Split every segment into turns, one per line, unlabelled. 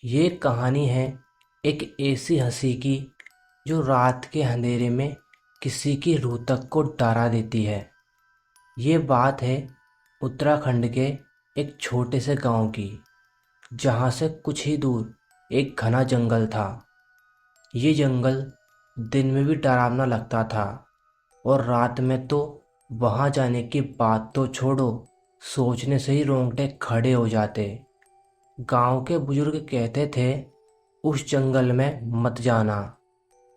ये कहानी है एक ऐसी हंसी की जो रात के अंधेरे में किसी की रूह तक को डरा देती है। ये बात है उत्तराखंड के एक छोटे से गांव की, जहां से कुछ ही दूर एक घना जंगल था। ये जंगल दिन में भी डरावना लगता था और रात में तो वहां जाने की बात तो छोड़ो, सोचने से ही रोंगटे खड़े हो जाते। गांव के बुजुर्ग कहते थे, उस जंगल में मत जाना,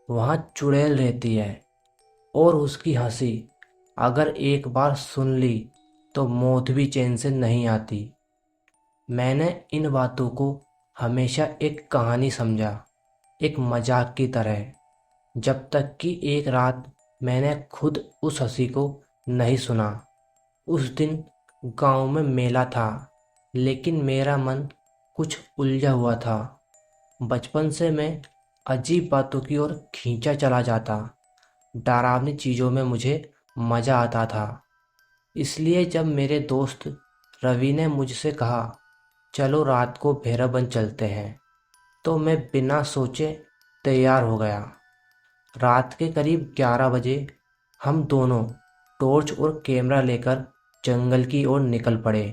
वहाँ चुड़ैल रहती है और उसकी हंसी अगर एक बार सुन ली तो मौत भी चैन से नहीं आती। मैंने इन बातों को हमेशा एक कहानी समझा, एक मजाक की तरह, जब तक कि एक रात मैंने खुद उस हंसी को नहीं सुना। उस दिन गांव में मेला था, लेकिन मेरा मन कुछ उलझा हुआ था। बचपन से मैं अजीब बातों की ओर खींचा चला जाता। डरावनी चीज़ों में मुझे मज़ा आता था। इसलिए जब मेरे दोस्त रवि ने मुझसे कहा, चलो रात को भैरवबंद चलते हैं, तो मैं बिना सोचे तैयार हो गया। रात के करीब 11 बजे हम दोनों टॉर्च और कैमरा लेकर जंगल की ओर निकल पड़े।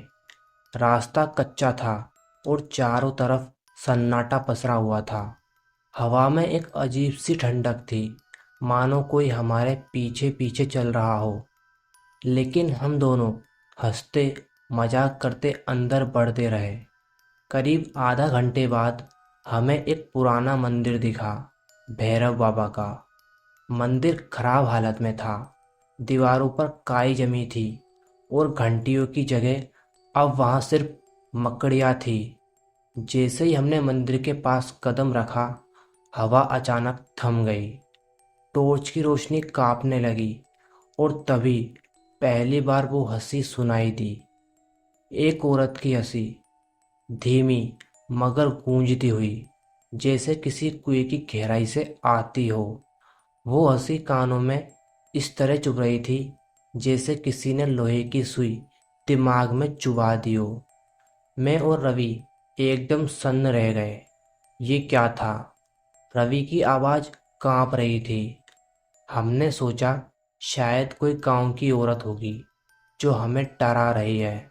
रास्ता कच्चा था और चारों तरफ सन्नाटा पसरा हुआ था। हवा में एक अजीब सी ठंडक थी, मानो कोई हमारे पीछे पीछे चल रहा हो। लेकिन हम दोनों हंसते मजाक करते अंदर बढ़ते रहे। करीब आधा घंटे बाद हमें एक पुराना मंदिर दिखा, भैरव बाबा का। मंदिर खराब हालत में था, दीवारों पर काई जमी थी और घंटियों की जगह अब वहाँ सिर्फ मकड़ियाँ थी। जैसे ही हमने मंदिर के पास कदम रखा, हवा अचानक थम गई, टॉर्च की रोशनी कांपने लगी और तभी पहली बार वो हंसी सुनाई दी। एक औरत की हंसी, धीमी मगर गूंजती हुई, जैसे किसी कुएं की गहराई से आती हो। वो हंसी कानों में इस तरह चुभ रही थी जैसे किसी ने लोहे की सुई दिमाग में चुभा दी हो। मैं और रवि एकदम सन्न रह गए। ये क्या था? रवि की आवाज़ कांप रही थी। हमने सोचा शायद कोई गांव की औरत होगी जो हमें डरा रही है।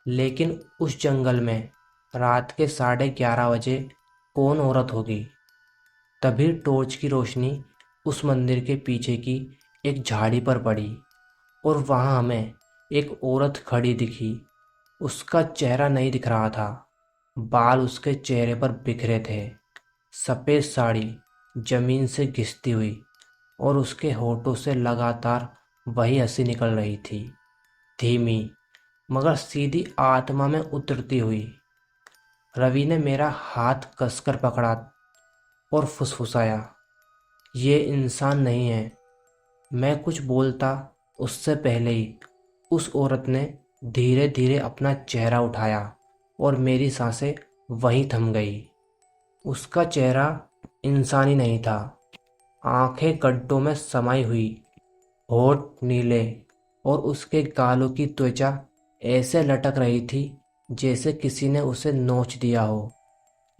लेकिन उस जंगल में रात के 11:30 बजे कौन औरत होगी? तभी टॉर्च की रोशनी उस मंदिर के पीछे की एक झाड़ी पर पड़ी और वहाँ हमें एक औरत खड़ी दिखी। उसका चेहरा नहीं दिख रहा था, बाल उसके चेहरे पर बिखरे थे। सफ़ेद साड़ी जमीन से घिसती हुई और उसके होठों से लगातार वही हंसी निकल रही थी, धीमी मगर सीधी आत्मा में उतरती हुई। रवि ने मेरा हाथ कसकर पकड़ा और फुसफुसाया, ये इंसान नहीं है। मैं कुछ बोलता उससे पहले ही उस औरत ने धीरे धीरे अपना चेहरा उठाया और मेरी सांसें वहीं थम गई। उसका चेहरा इंसानी नहीं था, आंखें गड्ढों में समाई हुई, होठ नीले और उसके गालों की त्वचा ऐसे लटक रही थी जैसे किसी ने उसे नोच दिया हो।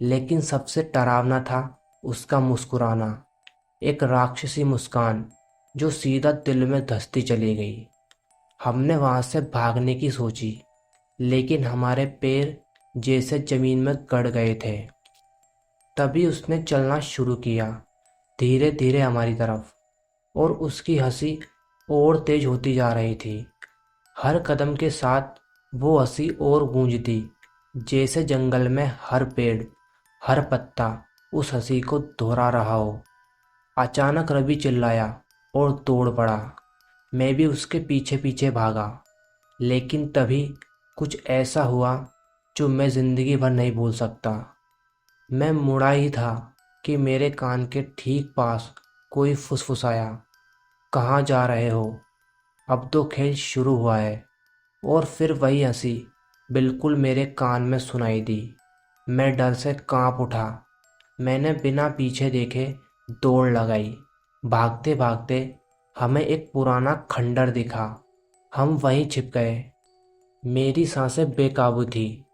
लेकिन सबसे डरावना था उसका मुस्कुराना, एक राक्षसी मुस्कान जो सीधा दिल में धंसती चली गई। हमने वहां से भागने की सोची, लेकिन हमारे पैर जैसे जमीन में गड़ गए थे। तभी उसने चलना शुरू किया, धीरे धीरे हमारी तरफ, और उसकी हंसी और तेज होती जा रही थी। हर कदम के साथ वो हंसी और गूंजती, जैसे जंगल में हर पेड़, हर पत्ता उस हंसी को दोहरा रहा हो। अचानक रवि चिल्लाया और दौड़ पड़ा। मैं भी उसके पीछे पीछे भागा, लेकिन तभी कुछ ऐसा हुआ जो मैं ज़िंदगी भर नहीं भूल सकता। मैं मुड़ा ही था कि मेरे कान के ठीक पास कोई फुसफुसाया, कहाँ जा रहे हो? अब तो खेल शुरू हुआ है। और फिर वही हंसी बिल्कुल मेरे कान में सुनाई दी। मैं डर से कांप उठा। मैंने बिना पीछे देखे दौड़ लगाई। भागते भागते हमें एक पुराना खंडर दिखा। हम वहीं छिप गए। मेरी सांसें बेकाबू थी,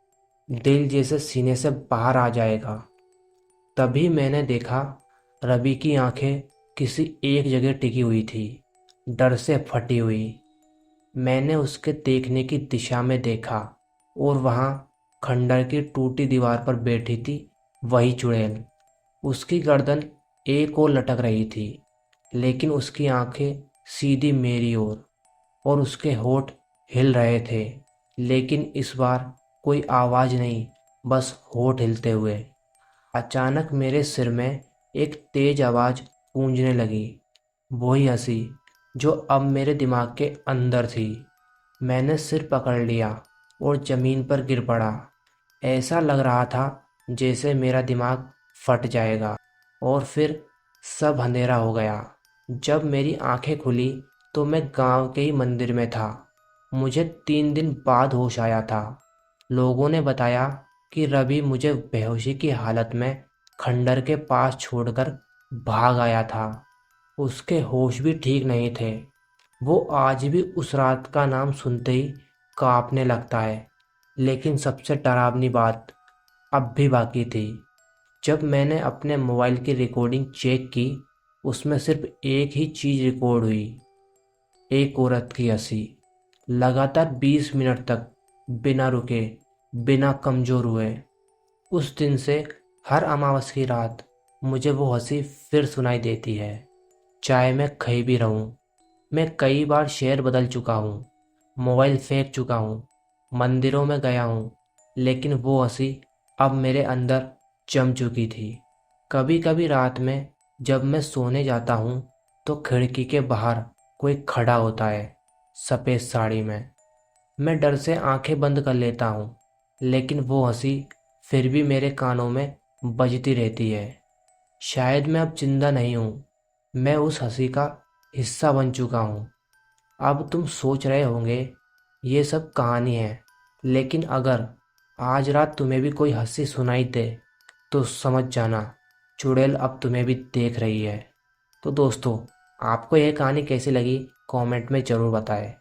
दिल जैसे सीने से बाहर आ जाएगा। तभी मैंने देखा रवि की आंखें किसी एक जगह टिकी हुई थी, डर से फटी हुई। मैंने उसके देखने की दिशा में देखा और वहाँ खंडर की टूटी दीवार पर बैठी थी वही चुड़ैल। उसकी गर्दन एक ओर लटक रही थी, लेकिन उसकी आंखें सीधी मेरी ओर, और उसके होंठ हिल रहे थे, लेकिन इस बार कोई आवाज़ नहीं, बस होंठ हिलते हुए। अचानक मेरे सिर में एक तेज आवाज़ गूंजने लगी, वही हंसी जो अब मेरे दिमाग के अंदर थी। मैंने सिर पकड़ लिया और ज़मीन पर गिर पड़ा। ऐसा लग रहा था जैसे मेरा दिमाग फट जाएगा, और फिर सब अंधेरा हो गया। जब मेरी आंखें खुली तो मैं गांव के ही मंदिर में था। मुझे 3 दिन बाद होश आया था। लोगों ने बताया कि रवि मुझे बेहोशी की हालत में खंडर के पास छोड़कर भाग आया था। उसके होश भी ठीक नहीं थे। वो आज भी उस रात का नाम सुनते ही कांपने लगता है। लेकिन सबसे डरावनी बात अब भी बाकी थी। जब मैंने अपने मोबाइल की रिकॉर्डिंग चेक की, उसमें सिर्फ एक ही चीज़ रिकॉर्ड हुई, एक औरत की हंसी, लगातार 20 मिनट तक, बिना रुके, बिना कमज़ोर हुए। उस दिन से हर अमावस की रात मुझे वो हंसी फिर सुनाई देती है, चाहे मैं कहीं भी रहूं। मैं कई बार शहर बदल चुका हूँ, मोबाइल फेंक चुका हूँ, मंदिरों में गया हूँ, लेकिन वो हंसी अब मेरे अंदर जम चुकी थी। कभी कभी रात में जब मैं सोने जाता हूँ तो खिड़की के बाहर कोई खड़ा होता है, सफ़ेद साड़ी में। मैं डर से आंखें बंद कर लेता हूँ, लेकिन वो हंसी फिर भी मेरे कानों में बजती रहती है। शायद मैं अब जिंदा नहीं हूँ, मैं उस हंसी का हिस्सा बन चुका हूँ। अब तुम सोच रहे होंगे ये सब कहानी है, लेकिन अगर आज रात तुम्हें भी कोई हंसी सुनाई दे तो समझ जाना चुड़ैल अब तुम्हें भी देख रही है। तो दोस्तों, आपको यह कहानी कैसी लगी कमेंट में ज़रूर बताएं।